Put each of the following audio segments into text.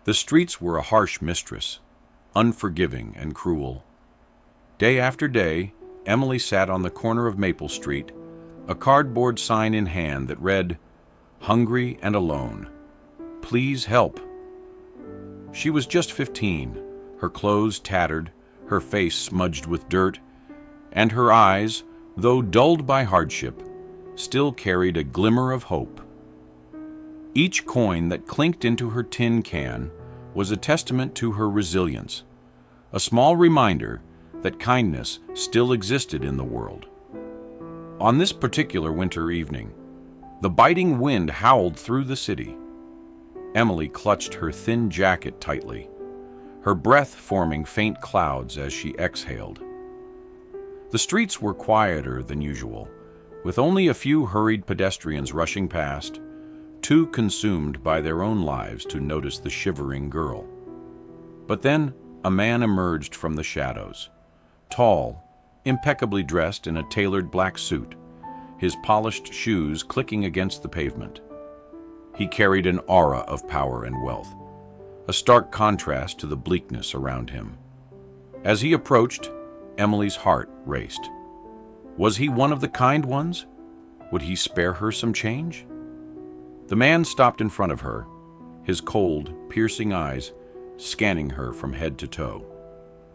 The streets were a harsh mistress, unforgiving and cruel. Day after day, Emily sat on the corner of Maple Street, a cardboard sign in hand that read, "Hungry and alone. Please help." She was just 15, her clothes tattered, her face smudged with dirt, and her eyes, though dulled by hardship, still carried a glimmer of hope. Each coin that clinked into her tin can was a testament to her resilience, a small reminder that kindness still existed in the world. On this particular winter evening, the biting wind howled through the city. Emily clutched her thin jacket tightly, her breath forming faint clouds as she exhaled. The streets were quieter than usual, with only a few hurried pedestrians rushing past, too consumed by their own lives to notice the shivering girl. But then a man emerged from the shadows, tall, impeccably dressed in a tailored black suit, his polished shoes clicking against the pavement. He carried an aura of power and wealth, a stark contrast to the bleakness around him. As he approached, Emily's heart raced. Was he one of the kind ones? Would he spare her some change? The man stopped in front of her, his cold, piercing eyes scanning her from head to toe.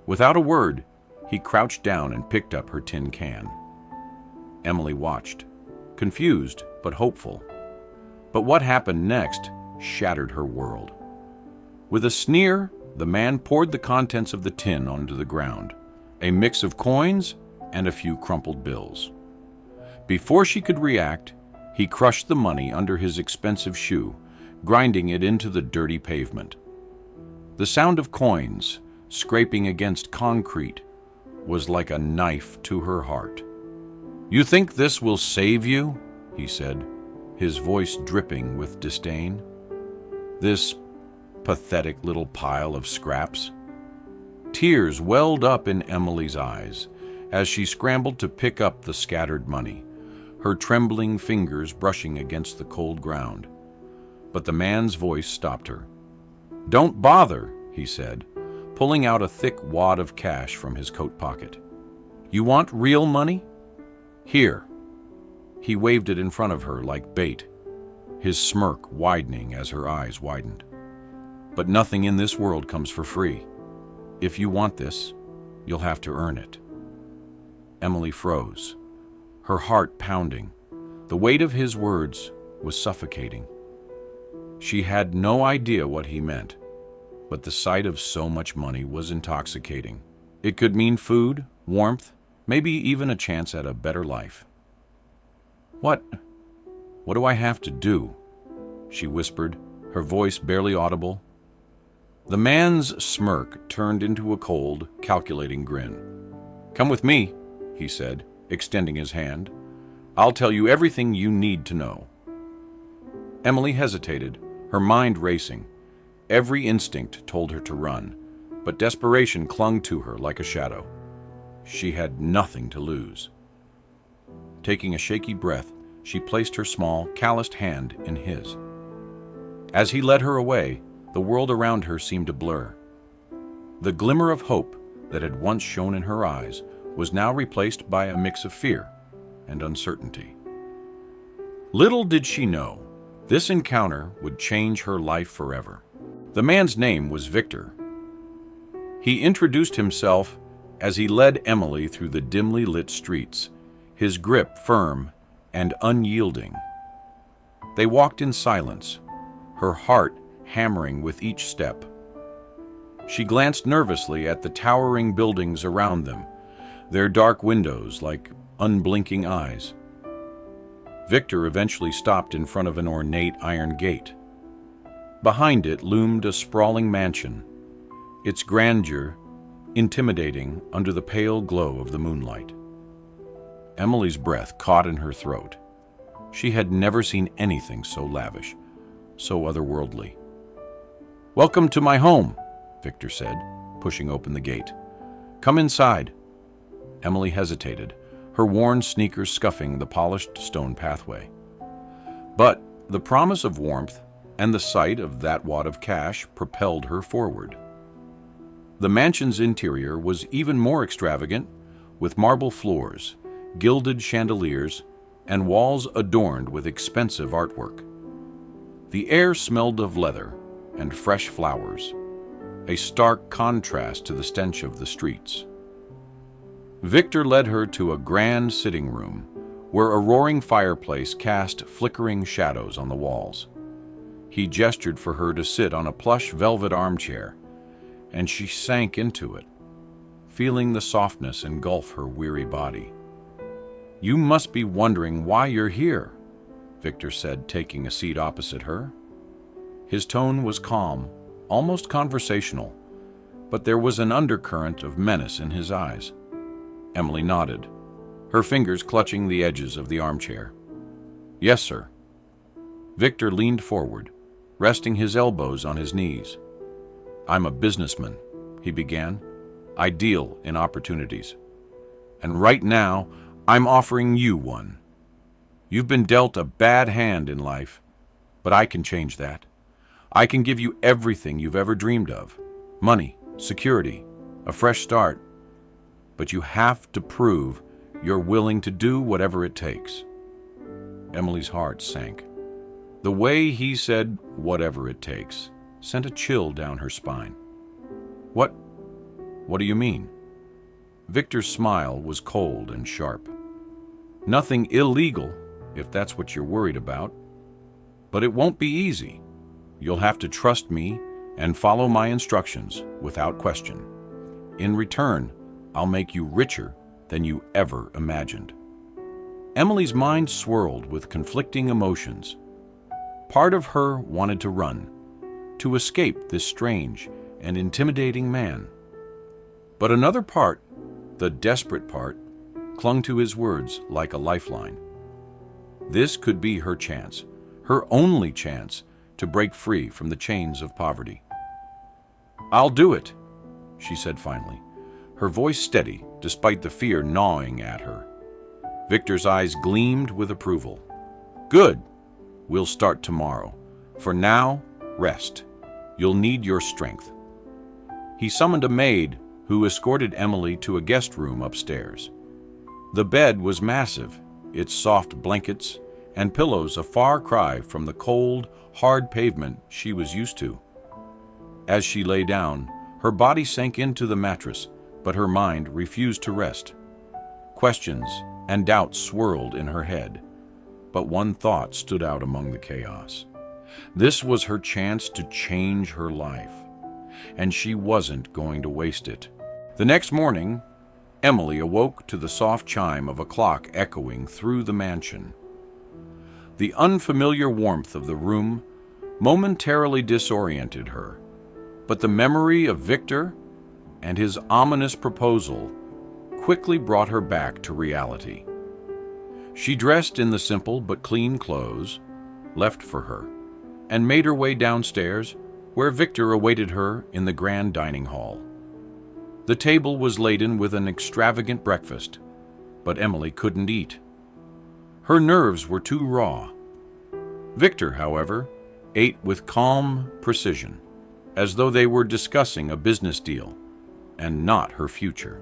Without a word, he crouched down and picked up her tin can. Emily watched, confused but hopeful. But what happened next shattered her world. With a sneer, the man poured the contents of the tin onto the ground, a mix of coins and a few crumpled bills. Before she could react, he crushed the money under his expensive shoe, grinding it into the dirty pavement. The sound of coins scraping against concrete was like a knife to her heart. "You think this will save you?" he said, his voice dripping with disdain. "This pathetic little pile of scraps?" Tears welled up in Emily's eyes as she scrambled to pick up the scattered money, her trembling fingers brushing against the cold ground. But the man's voice stopped her. "Don't bother," he said, pulling out a thick wad of cash from his coat pocket. "You want real money? Here." He waved it in front of her like bait, his smirk widening as her eyes widened. "But nothing in this world comes for free. If you want this, you'll have to earn it." Emily froze, her heart pounding. The weight of his words was suffocating. She had no idea what he meant, but the sight of so much money was intoxicating. It could mean food, warmth, maybe even a chance at a better life. What do I have to do?" she whispered, her voice barely audible. The man's smirk turned into a cold, calculating grin. "Come with me," he said, extending his hand. "I'll tell you everything you need to know." Emily hesitated, her mind racing. Every instinct told her to run, but desperation clung to her like a shadow. She had nothing to lose. Taking a shaky breath, she placed her small, calloused hand in his. As he led her away, the world around her seemed to blur. The glimmer of hope that had once shone in her eyes was now replaced by a mix of fear and uncertainty. Little did she know, this encounter would change her life forever. The man's name was Victor. He introduced himself as he led Emily through the dimly lit streets, his grip firm and unyielding. They walked in silence, her heart hammering with each step. She glanced nervously at the towering buildings around them, their dark windows like unblinking eyes. Victor eventually stopped in front of an ornate iron gate. Behind it loomed a sprawling mansion, its grandeur intimidating under the pale glow of the moonlight. Emily's breath caught in her throat. She had never seen anything so lavish, so otherworldly. "Welcome to my home," Victor said, pushing open the gate. "Come inside." Emily hesitated, her worn sneakers scuffing the polished stone pathway. But the promise of warmth and the sight of that wad of cash propelled her forward. The mansion's interior was even more extravagant, with marble floors, gilded chandeliers, and walls adorned with expensive artwork. The air smelled of leather and fresh flowers, a stark contrast to the stench of the streets. Victor led her to a grand sitting room where a roaring fireplace cast flickering shadows on the walls. He gestured for her to sit on a plush velvet armchair, and she sank into it, feeling the softness engulf her weary body. "You must be wondering why you're here," Victor said, taking a seat opposite her. His tone was calm, almost conversational, but there was an undercurrent of menace in his eyes. Emily nodded, her fingers clutching the edges of the armchair. "Yes, sir." Victor leaned forward, resting his elbows on his knees. "I'm a businessman," he began. "I deal in opportunities. And right now, I'm offering you one. You've been dealt a bad hand in life, but I can change that. I can give you everything you've ever dreamed of: money, security, a fresh start. But you have to prove you're willing to do whatever it takes." Emily's heart sank. The way he said "whatever it takes" sent a chill down her spine. What do you mean?" Victor's smile was cold and sharp. "Nothing illegal, if that's what you're worried about. But it won't be easy. You'll have to trust me and follow my instructions without question. In return, I'll make you richer than you ever imagined." Emily's mind swirled with conflicting emotions. Part of her wanted to run, to escape this strange and intimidating man. But another part, the desperate part, clung to his words like a lifeline. This could be her chance, her only chance to break free from the chains of poverty. "I'll do it," she said finally, her voice steady despite the fear gnawing at her. Victor's eyes gleamed with approval. "Good. We'll start tomorrow. For now, rest. You'll need your strength." He summoned a maid who escorted Emily to a guest room upstairs. The bed was massive, its soft blankets and pillows a far cry from the cold, hard pavement she was used to. As she lay down, her body sank into the mattress, but her mind refused to rest. Questions and doubts swirled in her head, but one thought stood out among the chaos. This was her chance to change her life, and she wasn't going to waste it. The next morning, Emily awoke to the soft chime of a clock echoing through the mansion. The unfamiliar warmth of the room momentarily disoriented her, but the memory of Victor and his ominous proposal quickly brought her back to reality. She dressed in the simple but clean clothes left for her and made her way downstairs, where Victor awaited her in the grand dining hall. The table was laden with an extravagant breakfast, but Emily couldn't eat. Her nerves were too raw. Victor, however, ate with calm precision, as though they were discussing a business deal and not her future.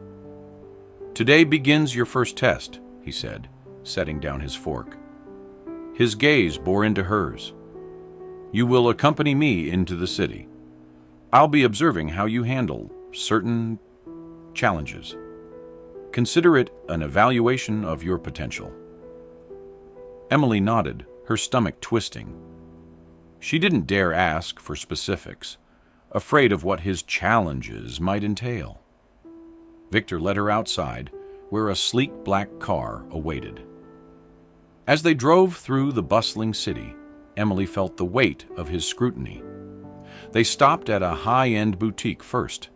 "Today begins your first test," he said, setting down his fork. His gaze bore into hers. "You will accompany me into the city. I'll be observing how you handle certain challenges. Consider it an evaluation of your potential." Emily nodded, her stomach twisting. She didn't dare ask for specifics, afraid of what his challenges might entail. Victor led her outside, where a sleek black car awaited. As they drove through the bustling city, Emily felt the weight of his scrutiny. They stopped at a high-end boutique first.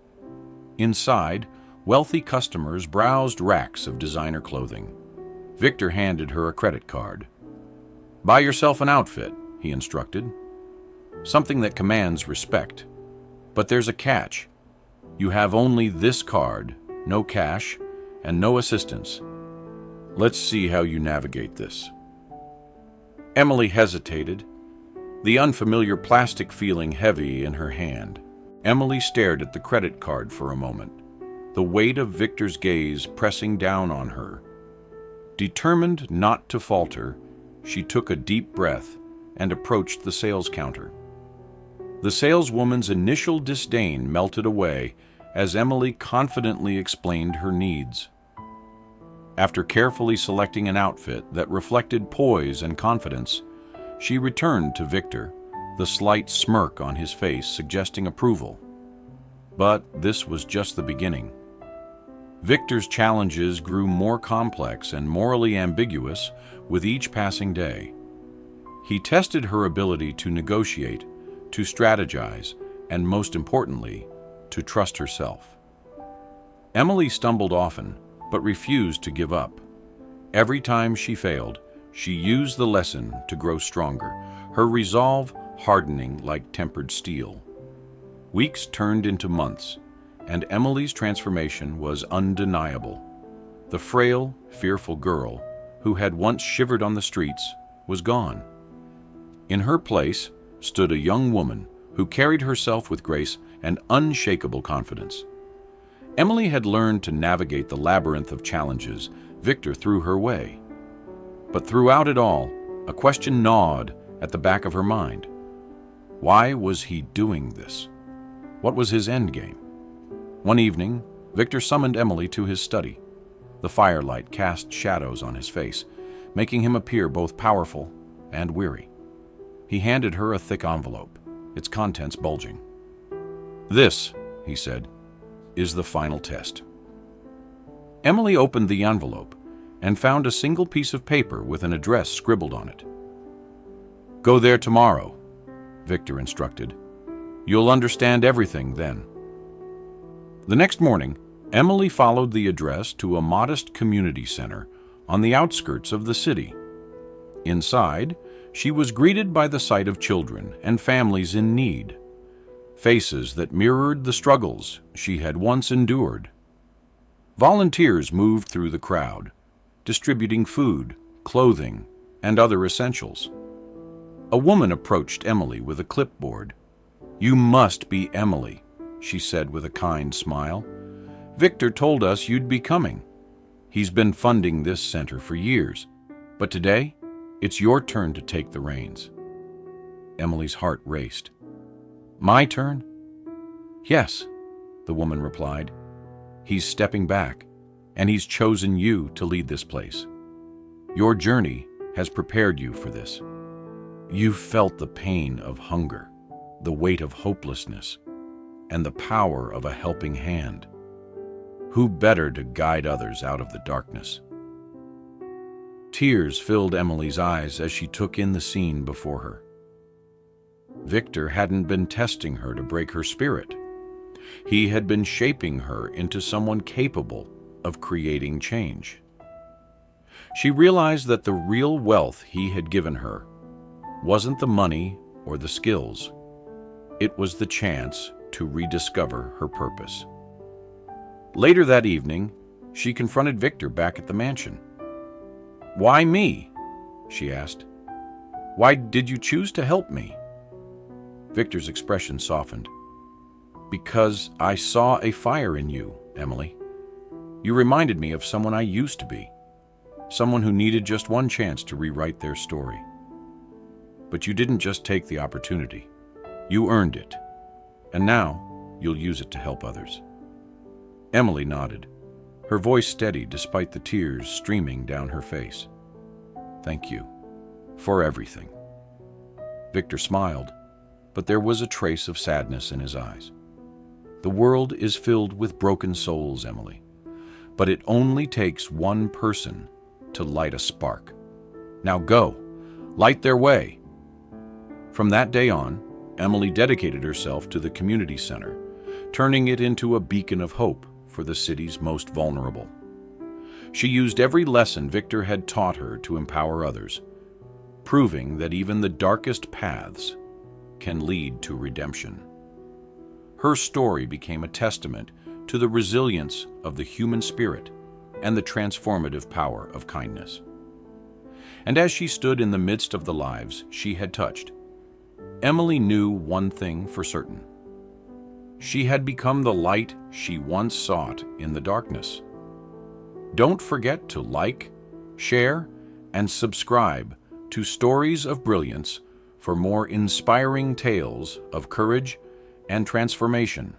Inside, wealthy customers browsed racks of designer clothing. Victor handed her a credit card. "Buy yourself an outfit," he instructed. "Something that commands respect. But there's a catch. You have only this card, no cash, and no assistance. Let's see how you navigate this." Emily hesitated, the unfamiliar plastic feeling heavy in her hand. Emily stared at the credit card for a moment, the weight of Victor's gaze pressing down on her. Determined not to falter, she took a deep breath and approached the sales counter. The saleswoman's initial disdain melted away as Emily confidently explained her needs. After carefully selecting an outfit that reflected poise and confidence, she returned to Victor, the slight smirk on his face suggesting approval. But this was just the beginning. Victor's challenges grew more complex and morally ambiguous with each passing day. He tested her ability to negotiate, to strategize, and most importantly, to trust herself. Emily stumbled often, but refused to give up. Every time she failed, she used the lesson to grow stronger, her resolve hardening like tempered steel. Weeks turned into months, and Emily's transformation was undeniable. The frail, fearful girl, who had once shivered on the streets, was gone. In her place stood a young woman who carried herself with grace and unshakable confidence. Emily had learned to navigate the labyrinth of challenges Victor threw her way. But throughout it all, a question gnawed at the back of her mind. Why was he doing this? What was his endgame? One evening, Victor summoned Emily to his study. The firelight cast shadows on his face, making him appear both powerful and weary. He handed her a thick envelope, its contents bulging. "This," he said, "is the final test." Emily opened the envelope and found a single piece of paper with an address scribbled on it. "Go there tomorrow," Victor instructed. "You'll understand everything then." The next morning, Emily followed the address to a modest community center on the outskirts of the city. Inside, she was greeted by the sight of children and families in need, faces that mirrored the struggles she had once endured. Volunteers moved through the crowd, distributing food, clothing, and other essentials. A woman approached Emily with a clipboard. "You must be Emily," she said with a kind smile. "Victor told us you'd be coming. He's been funding this center for years, but today, it's your turn to take the reins." Emily's heart raced. "My turn?" "Yes," the woman replied. "He's stepping back, and he's chosen you to lead this place. Your journey has prepared you for this. You've felt the pain of hunger, the weight of hopelessness, and the power of a helping hand. Who better to guide others out of the darkness?" Tears filled Emily's eyes as she took in the scene before her. Victor hadn't been testing her to break her spirit. He had been shaping her into someone capable of creating change. She realized that the real wealth he had given her wasn't the money or the skills. It was the chance to rediscover her purpose. Later that evening, she confronted Victor back at the mansion. "Why me?" she asked. "Why did you choose to help me?" Victor's expression softened. "Because I saw a fire in you, Emily. You reminded me of someone I used to be, someone who needed just one chance to rewrite their story. But you didn't just take the opportunity. You earned it, and now you'll use it to help others." Emily nodded, her voice steady despite the tears streaming down her face. "Thank you for everything." Victor smiled, but there was a trace of sadness in his eyes. "The world is filled with broken souls, Emily, but it only takes one person to light a spark. Now go, light their way." From that day on, Emily dedicated herself to the community center, turning it into a beacon of hope for the city's most vulnerable. She used every lesson Victor had taught her to empower others, proving that even the darkest paths can lead to redemption. Her story became a testament to the resilience of the human spirit and the transformative power of kindness. And as she stood in the midst of the lives she had touched, Emily knew one thing for certain. She had become the light she once sought in the darkness. Don't forget to like, share, and subscribe to Stories of Brilliance for more inspiring tales of courage and transformation.